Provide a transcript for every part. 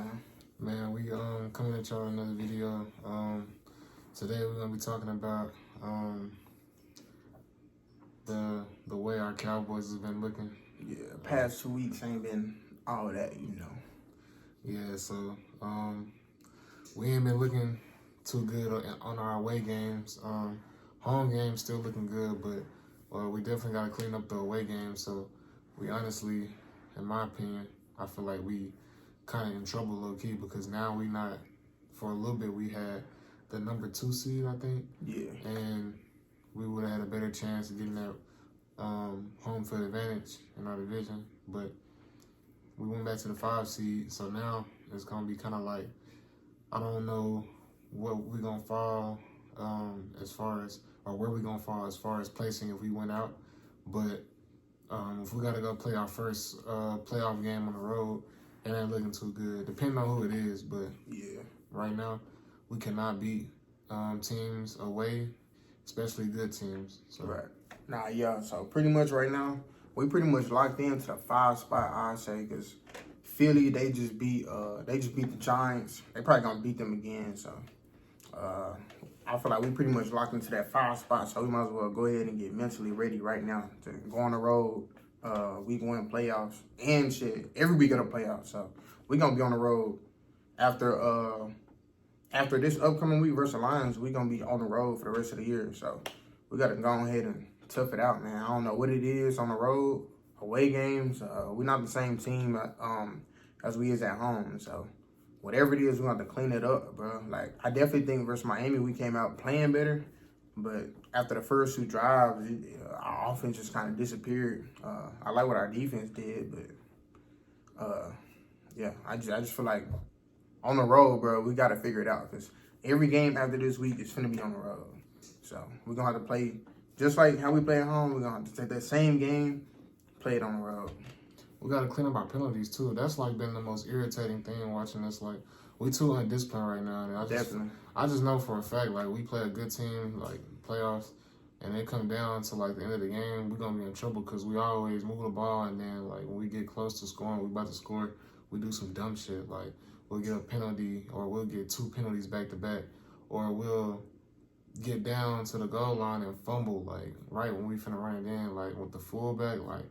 man? Man, we coming at y'all another video. Today we're gonna be talking about the way our Cowboys has been looking. Yeah, past 2 weeks ain't been all that, Yeah, so we ain't been looking too good on our away games. Home games still looking good, but we definitely gotta clean up the away games. So we honestly, in my opinion, I feel like we kind of in trouble low key because now we not, for a little bit we had the number 2 seed, I think. Yeah. And we would have had a better chance of getting that home field advantage in our division. But we went back to the 5 seed, so now it's gonna be kind of like, I don't know what we're gonna fall as far as, or where we're gonna fall as far as placing if we went out. But if we gotta go play our first playoff game on the road, it ain't looking too good, depending on who it is. But yeah, right now, we cannot beat teams away, especially good teams. So. Right. Nah, yeah. So pretty much right now, we pretty much locked into the 5 spot, I say, because Philly, they just beat the Giants. They probably gonna beat them again. So I feel like we pretty much locked into that 5 spot. So we might as well go ahead and get mentally ready right now to go on the road. Week 1 playoffs and shit. Every week of the playoffs. So we gonna be on the road after this upcoming week versus Lions. We gonna be on the road for the rest of the year. So we gotta go ahead and tough it out, man. I don't know what it is on the road, away games. We're not the same team as we is at home. So whatever it is, we have to clean it up, bro. Like, I definitely think versus Miami, we came out playing better. But after the first 2 drives, our offense just kind of disappeared. I like what our defense did, but yeah, I just feel like on the road, bro, we got to figure it out because every game after this week is going to be on the road. So we're going to have to play just like how we play at home. We're going to have to take that same game, play it on the road. We got to clean up our penalties, too. That's, like, been the most irritating thing watching us. Like, we too undisciplined right now. And I just know for a fact, like, we play a good team, like, playoffs, and they come down to, like, the end of the game, we're going to be in trouble because we always move the ball, and then, like, when we get close to scoring, we about to score, we do some dumb shit. Like, we'll get a penalty, or we'll get 2 penalties back-to-back, or we'll get down to the goal line and fumble, like, right when we finna run it in, like, with the fullback, like,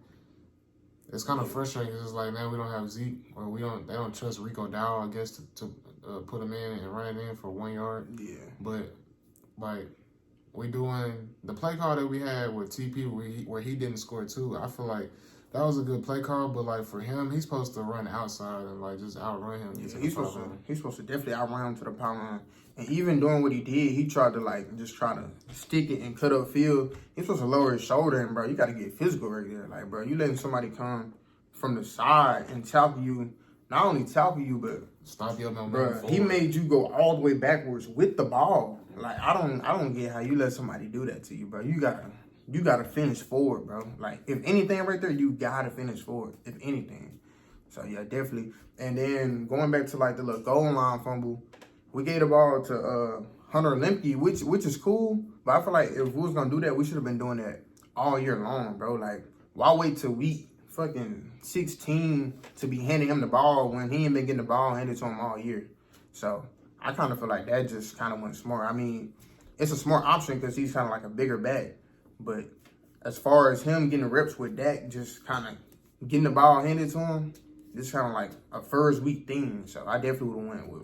it's kind of frustrating because it's like, now we don't have Zeke, or they don't trust Rico Dow, I guess, to put him in and run it in for 1 yard. Yeah. But, like, we doing the play call that we had with TP where he didn't score too. I feel like that was a good play call, but, like, for him, he's supposed to run outside and, like, just outrun him. Yeah, he's supposed to definitely outrun him to the power line. And even doing what he did, he tried to, like, just try to stick it and cut up field. He's supposed to lower his shoulder, and, bro, you got to get physical right there. Like, bro, you letting somebody come from the side and tackle you, not only tackle you, but stop your momentum bro, forward. He made you go all the way backwards with the ball. Like, I don't get how you let somebody do that to you, bro. You gotta finish forward, bro. Like, if anything right there, you gotta finish forward, if anything. So, yeah, definitely. And then going back to, like, the little goal line fumble, we gave the ball to Hunter Lemke, which is cool. But I feel like if we was going to do that, we should have been doing that all year long, bro. Like, why wait till week fucking 16 to be handing him the ball when he ain't been getting the ball handed to him all year? So, I kind of feel like that just kind of went smart. I mean, it's a smart option because he's kind of like a bigger back. But as far as him getting reps with Dak, just kind of getting the ball handed to him, this kind of like a first week thing. So I definitely would have went with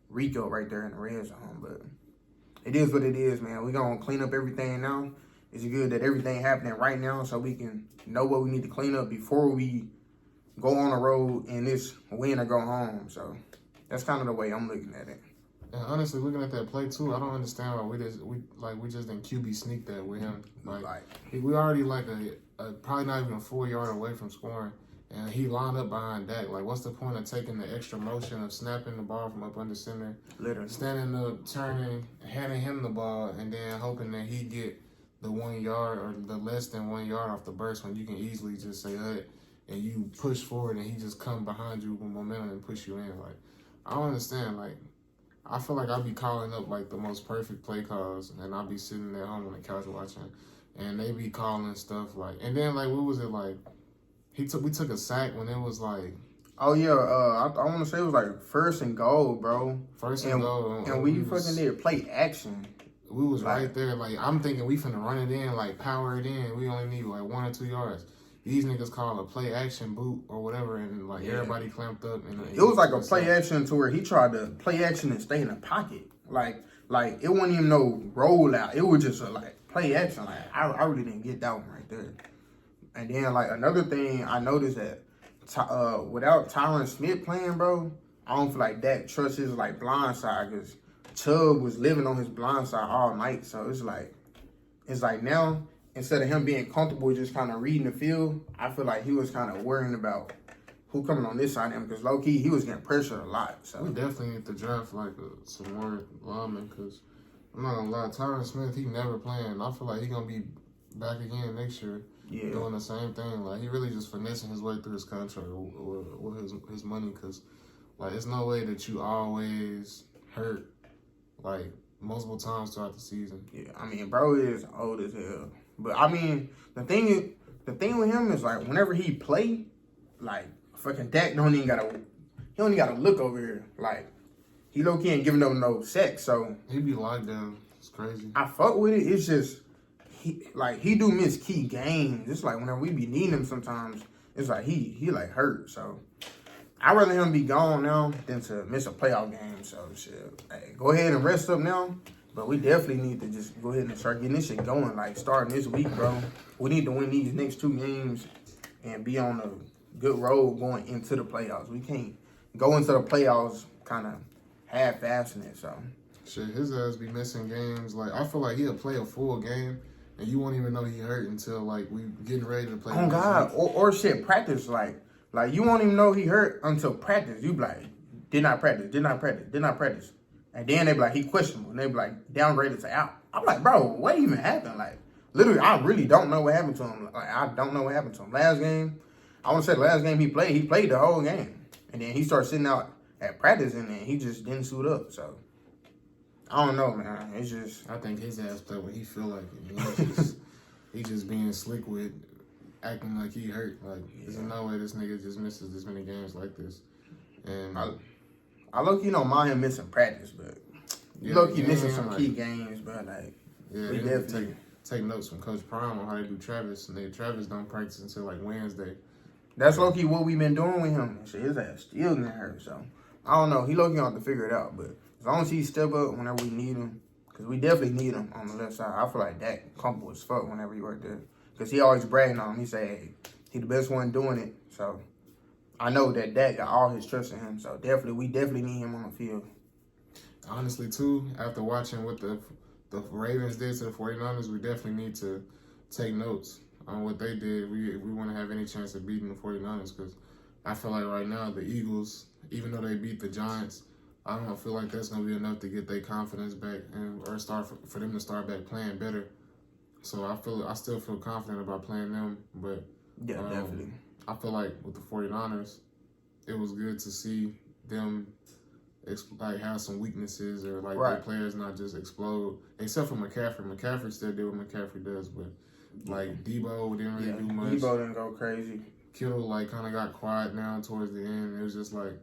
Rico right there in the red zone. But it is what it is, man. We're going to clean up everything now. It's good that everything happening right now so we can know what we need to clean up before we go on the road and this win or go home. So that's kind of the way I'm looking at it. And honestly, looking at that play too, I don't understand why we just didn't QB sneak that with him. Like we already like a probably not even a 4 yard away from scoring, and he lined up behind Dak. Like, what's the point of taking the extra motion of snapping the ball from up under center, literally standing up, turning, handing him the ball, and then hoping that he get the 1 yard or the less than 1 yard off the burst when you can easily just say and you push forward and he just come behind you with momentum and push you in. Like, I don't understand. Like, I feel like I'll be calling up, like, the most perfect play calls, and I'll be sitting at home on the couch watching, and they be calling stuff, like, and then, like, what was it, like, we took a sack when it was, like, Oh yeah, I want to say it was like first and goal, bro. First and goal, and we fucking did play action. We was like, right there. Like I'm thinking, we finna run it in, like power it in. We only need like 1 or 2 yards. These niggas call a play action boot or whatever, and like everybody clamped up. And it was like a play action to where he tried to play action and stay in the pocket. Like it wasn't even no roll out. It was just a like play action. Like I really didn't get that one right there. And then like another thing I noticed that without Tyron Smith playing, bro, I don't feel like Dak trusts his like blind side because Chubb was living on his blind side all night. So it's like now instead of him being comfortable just kind of reading the field, I feel like he was kind of worrying about who coming on this side of him because low key he was getting pressured a lot. So we definitely need to draft like some more linemen because I'm not gonna lie, Tyron Smith he never playing. I feel like he gonna be back again next year. Yeah. Doing the same thing. Like, he really just finessing his way through his contract or his money because, like, it's no way that you always hurt, like, multiple times throughout the season. Yeah, I mean, bro is old as hell. But, I mean, the thing with him is, like, whenever he play, like, fucking Dak don't even gotta look over here. Like, he low-key ain't giving up no sex, so. He be locked down. It's crazy. I fuck with it. It's just. He do miss key games. It's like whenever we be needing him sometimes, it's like he like hurt. So I'd rather him be gone now than to miss a playoff game. So shit, hey, go ahead and rest up now. But we definitely need to just go ahead and start getting this shit going. Like starting this week, bro. We need to win these next 2 games and be on a good road going into the playoffs. We can't go into the playoffs kind of half-assing it. So shit, his ass be missing games. Like I feel like he'll play a full game. And you won't even know he hurt until like we getting ready to play. Oh God, or shit practice like you won't even know he hurt until practice. You be like, did not practice, and then they be like he questionable, and they be like downgraded to out. I'm like, bro, what even happened? Like literally, I really don't know what happened to him. Like I don't know what happened to him. Last game, I want to say the last game he played the whole game, and then he started sitting out at practice, and then he just didn't suit up. So. I don't know, man. It's just. I think his ass play what he feel like it. He just being slick with acting like he hurt. Like, there's no way this nigga just misses this many games like this. And I low-key don't mind him missing practice, but low-key missing some key games, but like, we definitely take notes from Coach Prime on how they do Travis. And Travis don't practice until like Wednesday. That's low-key what we've been doing with him. Shit, his ass still getting hurt, so I don't know. He low-key gonna have to figure it out, but. As long as he step up whenever we need him, because we definitely need him on the left side. I feel like Dak comfortable as fuck whenever he work there. Because he always bragging on him. He say, hey, he the best one doing it. So I know that Dak got all his trust in him. So we definitely need him on the field. Honestly, too, after watching what the Ravens did to the 49ers, we definitely need to take notes on what they did. If we want to have any chance of beating the 49ers, because I feel like right now the Eagles, even though they beat the Giants, I don't feel like that's gonna be enough to get their confidence back or start for them to start back playing better. So I still feel confident about playing them, but definitely. I feel like with the 49ers, it was good to see them like have some weaknesses or like their players not just explode. Except for McCaffrey. McCaffrey still did what McCaffrey does, but like Debo didn't really do much. Debo didn't go crazy. Kittle like kind of got quiet now towards the end. It was just like.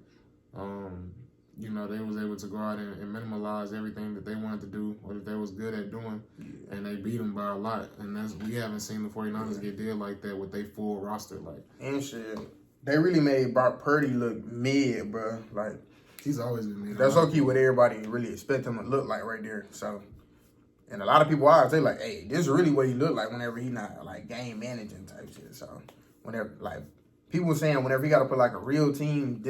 They was able to go out and minimalize everything that they wanted to do or that they was good at doing, and they beat them by a lot. And we haven't seen the 49ers get did like that with their full roster. Like and shit, they really made Brock Purdy look mid, bro. Like he's always been mid. That's okay what everybody really expect him to look like right there. So, and a lot of people are say like, hey, this is really what he look like whenever he not like game managing type shit. So whenever like people saying whenever he got to put like a real team,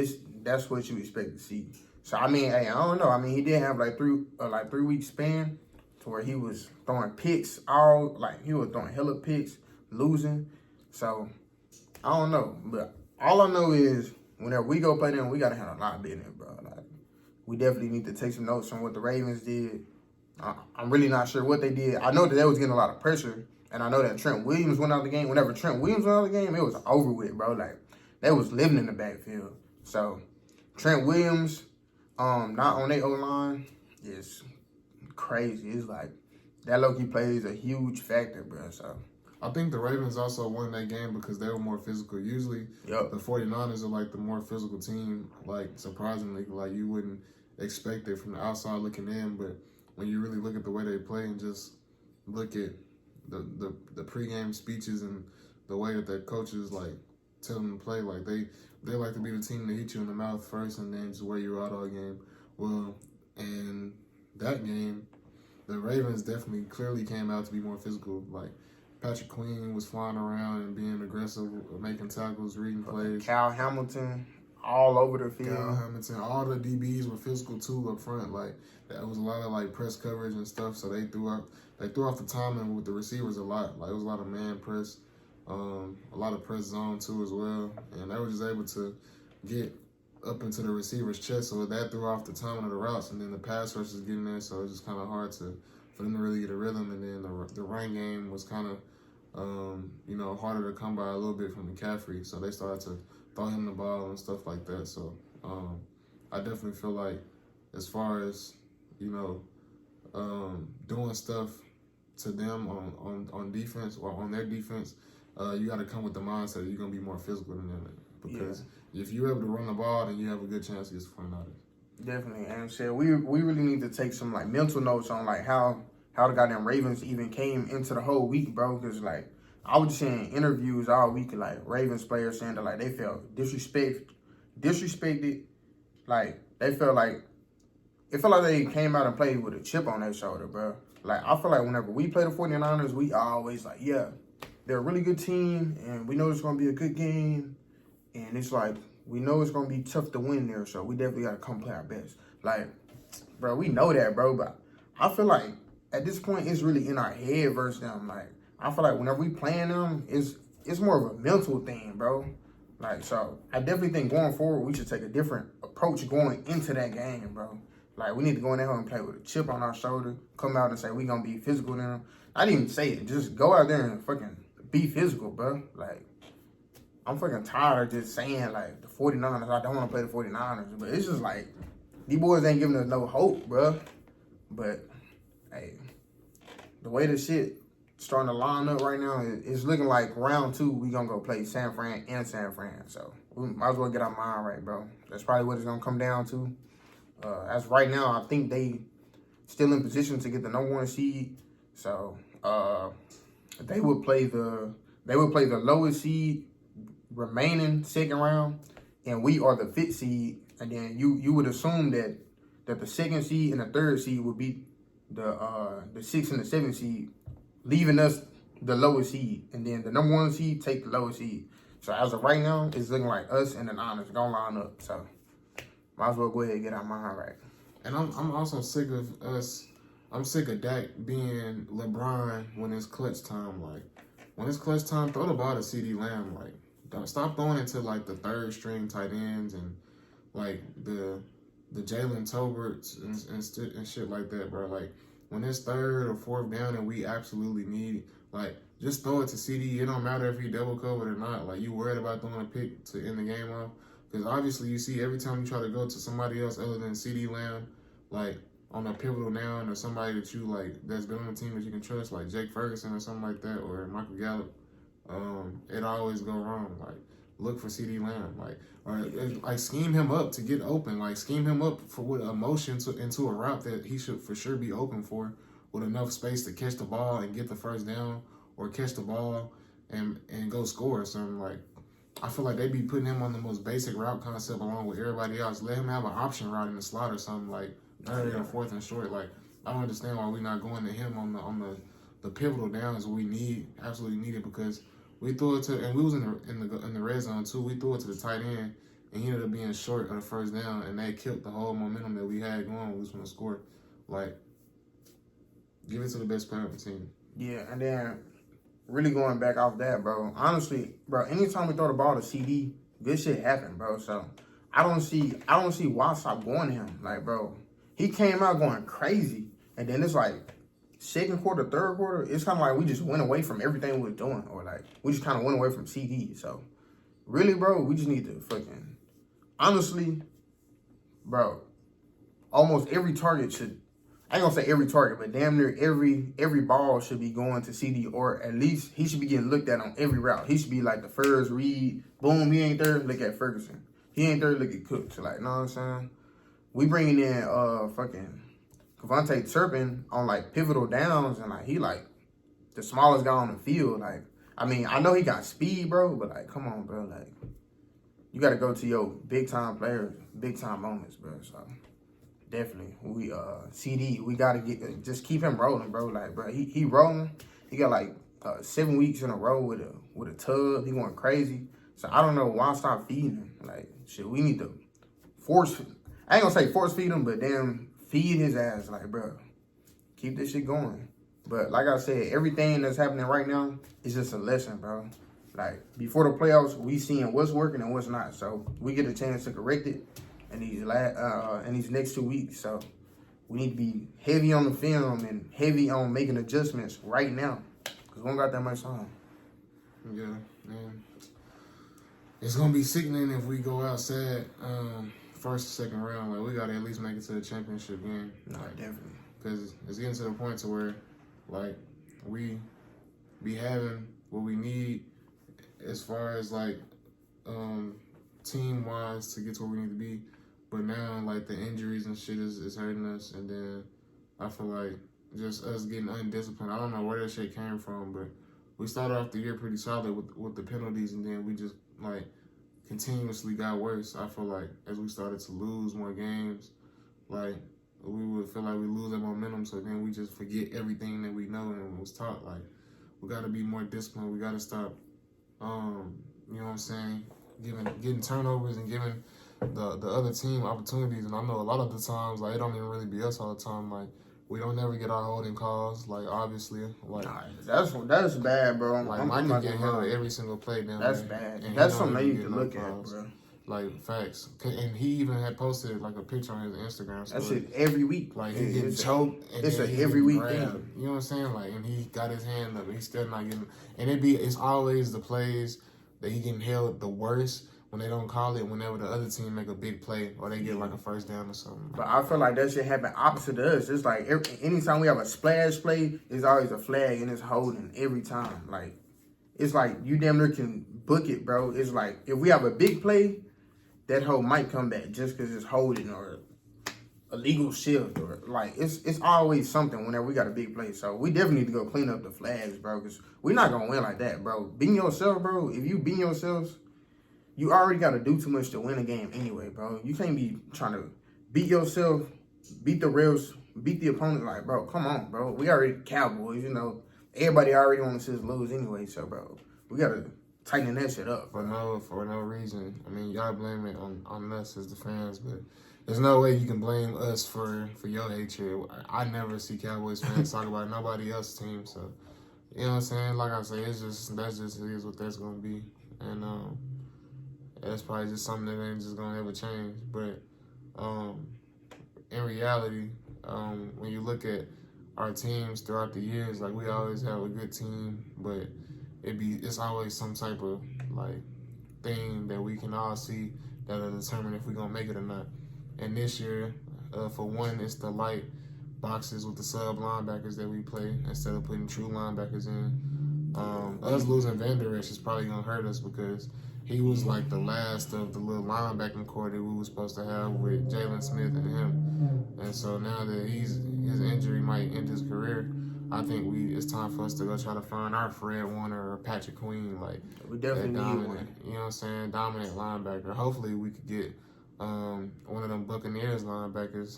that's what you expect to see. So, I mean, hey, I don't know. I mean, he did have, 3-week span to where he was throwing picks he was throwing hella picks, losing. So, I don't know. But all I know is whenever we go play them, we got to have a lot of business, bro. Like, we definitely need to take some notes on what the Ravens did. I'm really not sure what they did. I know that they was getting a lot of pressure, and I know that Trent Williams went out of the game. Whenever Trent Williams went out of the game, it was over with, bro. Like, they was living in the backfield. So, Trent Williams... not on their O-line is crazy. It's like that low-key plays a huge factor, bro. So I think the Ravens also won that game because they were more physical. Usually, Yep. the 49ers are like the more physical team. Like, surprisingly, like you wouldn't expect it from the outside looking in, but when you really look at the way they play and just look at the pregame speeches and the way that their coaches like tell them to play, like they like to be the team that hit you in the mouth first and then just wear you out all game. Well, and that game, the Ravens definitely clearly came out to be more physical. Like Patrick Queen was flying around and being aggressive, making tackles, reading plays. Cal Hamilton all over the field. Cal Hamilton, all the DBs were physical too up front. Like that was a lot of like press coverage and stuff. So they threw off the timing with the receivers a lot. Like it was a lot of man press, a lot of press zone too as well, and they were just able to get up into the receiver's chest. So that threw off the timing of the routes, and then the pass rush is getting there. So it's just kind of hard for them to really get a rhythm. And then the run game was kind of harder to come by a little bit from McCaffrey. So they started to throw him the ball and stuff like that. So I definitely feel like as far as, doing stuff to them on defense or on their defense, you got to come with the mindset that you're going to be more physical than them. Because if you're able to run the ball, then you have a good chance against the 49ers. Definitely. And so we really need to take some like mental notes on like how the goddamn Ravens even came into the whole week, bro. Because like I was seeing interviews all week, like Ravens players saying that like they felt disrespected. Like they felt like it felt like they came out and played with a chip on their shoulder, bro. Like I feel like whenever we play the 49ers, we always like, yeah, they're a really good team, and we know it's gonna be a good game, and it's like we know it's gonna be tough to win there, so we definitely gotta come play our best. Like, bro, we know that, bro, but I feel like at this point it's really in our head versus them. Like, I feel like whenever we playing them, it's more of a mental thing, bro. Like, so I definitely think going forward we should take a different approach going into that game, bro. Like, we need to go in there and play with a chip on our shoulder, come out and say we gonna be physical than them. I didn't even say it. Just go out there and fucking be physical, bro. Like, I'm fucking tired of just saying, like, the 49ers, I don't want to play the 49ers. But it's just like, these boys ain't giving us no hope, bro. But, hey, the way the shit starting to line up right now, it's looking like round 2, we going to go play San Fran and San Fran. So, we might as well get our mind right, bro. That's probably what it's going to come down to. As right now, I think they still in position to get the number 1 seed. So, they would play the lowest seed remaining second round, and we are the 5th seed, and then you would assume that the 2nd seed and the 3rd seed would be the 6th and the 7th seed, leaving us the lowest seed, and then the number 1 seed take the lowest seed. So as of right now, it's looking like us and the Niners gonna line up. So might as well go ahead and get our mind right. And I'm also sick of us. I'm sick of Dak being LeBron when it's clutch time. Like when it's clutch time, throw the ball to CeeDee Lamb. Like, don't stop throwing it to like the 3rd string tight ends and like the Jalen Tolberts and shit like that, bro. Like when it's 3rd or 4th down and we absolutely need, like, just throw it to CD. It don't matter if he double covered or not. Like, you worried about throwing a pick to end the game off? Because obviously you see every time you try to go to somebody else other than CeeDee Lamb, like on a pivotal down or somebody that you like that's been on the team that you can trust, like Jake Ferguson or something like that, or Michael Gallup, it always go wrong. Like, look for CeeDee Lamb, like scheme him up to get open, like scheme him up for with a motion into a route that he should for sure be open for, with enough space to catch the ball and get the first down, or catch the ball and go score or something. Like, I feel like they be putting him on the most basic route concept along with everybody else. Let him have an option route in the slot or something, like 3rd or 4th and short. Like, I don't understand why we're not going to him on the pivotal downs we absolutely need it, because we threw it to, and we was in the red zone too. We threw it to the tight end, and he ended up being short of the first down, and they killed the whole momentum that we had going. We was going to score. Like, give it to the best player on the team. Yeah, and then really going back off that, bro. Honestly, bro, anytime we throw the ball to CD, good shit happen, bro. So I don't see why stop going to him. Like, bro, he came out going crazy, and then it's like 2nd quarter, 3rd quarter, it's kind of like we just went away from everything we were doing, or like we just kind of went away from CD. So really, bro, we just need to fucking, honestly, bro, almost every target should, I ain't gonna say every target, but damn near every ball should be going to CD, or at least he should be getting looked at on every route. He should be like the first read. Boom, he ain't there. Look at Ferguson. He ain't there. Look at Cook. So like, know what I'm saying? We bringing in fucking Devontae Turpin on like pivotal downs, and like he like the smallest guy on the field. Like, I mean, I know he got speed, bro, but like, come on, bro. Like, you got to go to your big time players, big time moments, bro. So definitely, we CD, we got to just keep him rolling, bro. Like, bro, he rolling. He got like 7 weeks in a row with a tub. He going crazy. So I don't know why stop feeding him. Like, shit, we need to force. I ain't gonna say force feed him, but damn, feed his ass. Like, bro, keep this shit going. But like I said, everything that's happening right now is just a lesson, bro. Like, before the playoffs, we seeing what's working and what's not. So we get a chance to correct it in these next 2 weeks. So we need to be heavy on the film and heavy on making adjustments right now, because we don't got that much time. Yeah, man. It's gonna be sickening if we go outside first or second round. Like, we gotta at least make it to the championship game. No, definitely. Because it's getting to the point to where, like, we be having what we need as far as like team wise to get to where we need to be, but now like the injuries and shit is hurting us, and then I feel like just us getting undisciplined. I don't know where that shit came from, but we started off the year pretty solid with the penalties, and then we just like continuously got worse. I feel like as we started to lose more games, like we would feel like we lose that momentum, so then we just forget everything that we know and was taught. Like, we got to be more disciplined. We got to stop, you know what I'm saying, getting turnovers and giving the other team opportunities. And I know a lot of the times, like, it don't even really be us all the time. Like, we don't never get our holding calls. Like, obviously, like that's bad, bro. Like, Mike can get held every single play down That's there. bad. That's something you can look at, bro. Like, facts. And he even had posted like a picture on his Instagram story. That shit every week. Like, he getting choked. And it's an every week grabbed. thing. You know what I'm saying? Like, and he got his hand up, and he's still not getting. And it's always the plays that he getting held the worst when they don't call it. Whenever the other team make a big play or they get like a first down or something. But I feel like that shit happen opposite to us. It's like anytime we have a splash play, it's always a flag and it's holding every time. Like, it's like you damn near can book it, bro. It's like if we have a big play, that hold might come back just because it's holding or illegal shift, or like it's always something whenever we got a big play. So we definitely need to go clean up the flags, bro, because we're not gonna win like that, bro. Beating yourself, bro. If you beating yourselves, you already got to do too much to win a game anyway, bro. You can't be trying to beat yourself, beat the refs, beat the opponent. Like, bro, come on, bro. We already Cowboys, you know. Everybody already want to see us lose anyway, so, bro, we got to tighten that shit up. For no reason. I mean, y'all blame it on us as the fans, but there's no way you can blame us for your hatred. I never see Cowboys fans talk about nobody else's team, so, you know what I'm saying? Like I say, that's just what that's going to be. And, that's probably just something that ain't just gonna ever change. But in reality, when you look at our teams throughout the years, like, we always have a good team, but it's always some type of like thing that we can all see that'll determine if we're gonna make it or not. And this year, for one, it's the light boxes with the sub linebackers that we play instead of putting true linebackers in. Us losing Van Der Esch is probably gonna hurt us because he was like the last of the little linebacking core that we were supposed to have with Jalen Smith and him. And so now that his injury might end his career, I think it's time for us to go try to find our Fred Warner or Patrick Queen, like, we definitely need one. You know what I'm saying? Dominant linebacker. Hopefully we could get one of them Buccaneers linebackers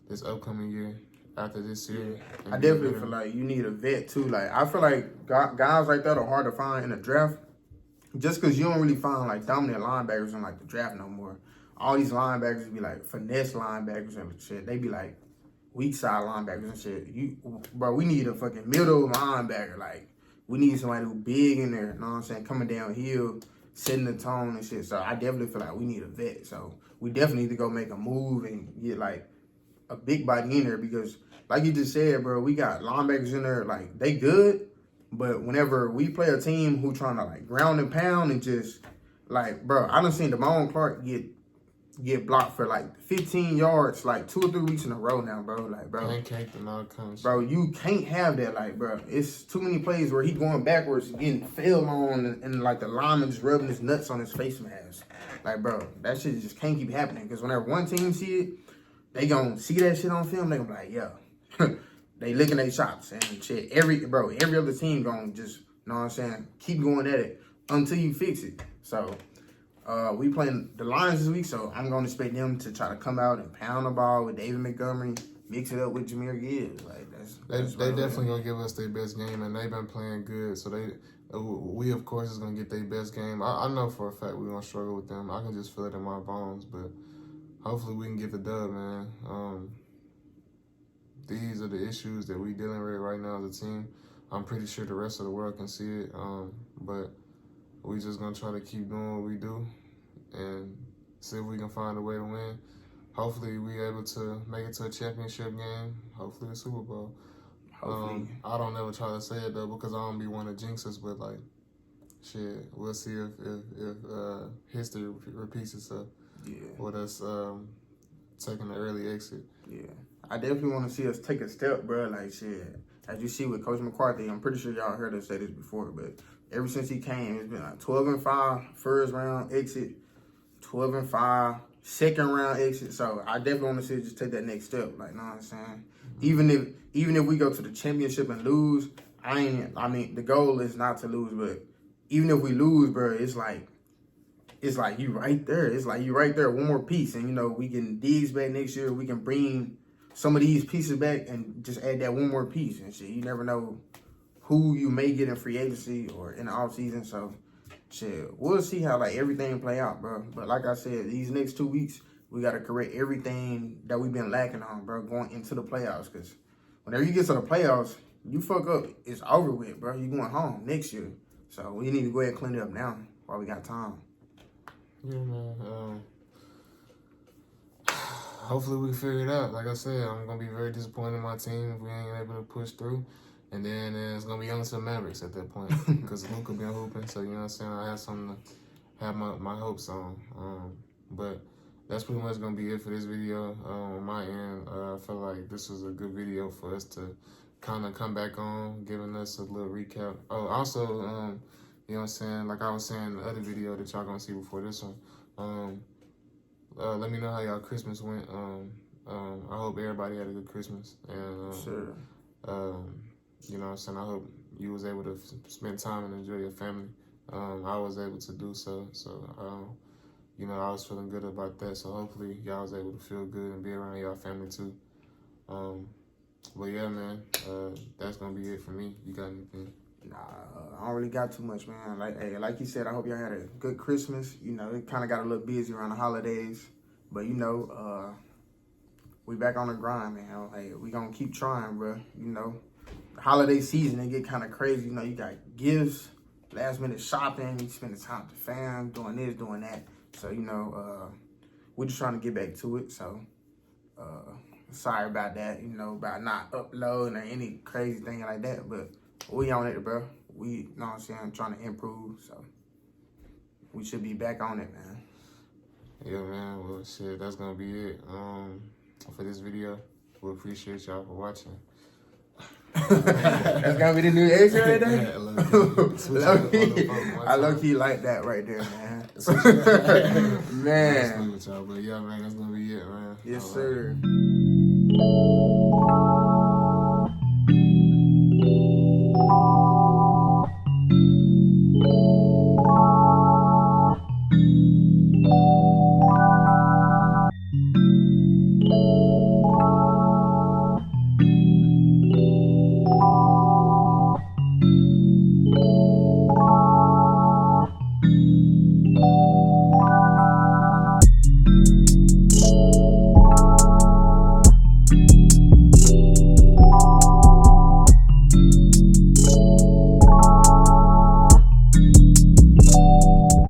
this upcoming year after this year. I definitely feel like you need a vet too. Like, I feel like guys like that are hard to find in the draft. Just because you don't really find, like, dominant linebackers in, like, the draft no more. All these linebackers be, like, finesse linebackers and shit. They be, like, weak side linebackers and shit. Bro, we need a fucking middle linebacker. Like, we need somebody who big in there, you know what I'm saying, coming downhill, setting the tone and shit. So I definitely feel like we need a vet. So we definitely need to go make a move and get, like, a big body in there because, like you just said, bro, we got linebackers in there, like, they good. But whenever we play a team who trying to, like, ground and pound and just, like, bro, I done seen Damone Clark get get blocked for like 15 yards like 2 or 3 weeks in a row now, bro. Like, bro. Pancaked and all kinds of shit. Bro, you can't have that, like, bro. It's too many plays where he going backwards, getting fell on, and like the lineman just rubbing his nuts on his face mask. Like, bro, that shit just can't keep happening. Because whenever one team see it, they gonna see that shit on film. They gonna be like, yeah, they licking their chops and shit. Every other team gonna just, you know what I'm saying, keep going at it until you fix it. So, we playing the Lions this week, so I'm gonna expect them to try to come out and pound the ball with David Montgomery, mix it up with Jahmyr Gibbs. Like, they definitely gonna give us their best game, and they've been playing good. So we of course is gonna get their best game. I know for a fact we're gonna struggle with them. I can just feel it in my bones, but hopefully we can get the dub, man. These are the issues that we dealing with right now as a team. I'm pretty sure the rest of the world can see it, but we just gonna try to keep doing what we do and see if we can find a way to win. Hopefully we able to make it to a championship game. Hopefully the Super Bowl. I don't ever try to say it though because I don't be one to jinx us, but like, shit, we'll see if history repeats itself. Yeah. With us taking the early exit. Yeah, I definitely want to see us take a step, bro. Like, shit, as you see with Coach McCarthy, I'm pretty sure y'all heard us say this before, but ever since he came, it's been like 12-5 first round exit, 12-5 second round exit. So I definitely want to see us just take that next step. Like, know what I'm saying? Mm-hmm. Even if we go to the championship and lose, I mean, the goal is not to lose, but even if we lose, bro, it's like you right there. It's like you right there, one more piece. And, you know, we can Diggs back next year. We can bring some of these pieces back and just add that one more piece and shit. You never know who you may get in free agency or in the offseason. So, shit, we'll see how, like, everything play out, bro. But like I said, these next 2 weeks, we got to correct everything that we've been lacking on, bro, going into the playoffs. Because whenever you get to the playoffs, you fuck up, it's over with, bro. You going home next year. So we need to go ahead and clean it up now while we got time. Yeah, man. Hopefully we can figure it out. Like I said, I'm going to be very disappointed in my team if we ain't able to push through. And then it's going to be on to the Mavericks at that point because Luka been hooping. So, you know what I'm saying? I have something to have my hopes on. But that's pretty much going to be it for this video. On my end, I feel like this was a good video for us to kind of come back on, giving us a little recap. Oh, also, you know what I'm saying? Like I was saying in the other video that y'all going to see before this one. Let me know how y'all Christmas went. I hope everybody had a good Christmas. And, sure. You know what I'm saying? I hope you was able to spend time and enjoy your family. I was able to do so. So, you know, I was feeling good about that. So hopefully y'all was able to feel good and be around y'all family too. But yeah, man, that's going to be it for me. You got anything? Nah, I don't really got too much, man. Like you said, I hope y'all had a good Christmas. You know, it kind of got a little busy around the holidays. But, you know, we back on the grind, man. Hey, we going to keep trying, bro. You know, the holiday season, it get kind of crazy. You know, you got gifts, last minute shopping, you spending time with the fam, doing this, doing that. So, you know, we're just trying to get back to it. So, sorry about that, you know, about not uploading or any crazy thing like that. But we on it, bro. We, you know what I'm saying, trying to improve. So, we should be back on it, man. Yeah, man. Well, shit, that's going to be it for this video. We appreciate y'all for watching. That's gonna be the new extra right there. I low-key like that right there, man. Man. But yeah, man, that's gonna be it, man. Yes, sir.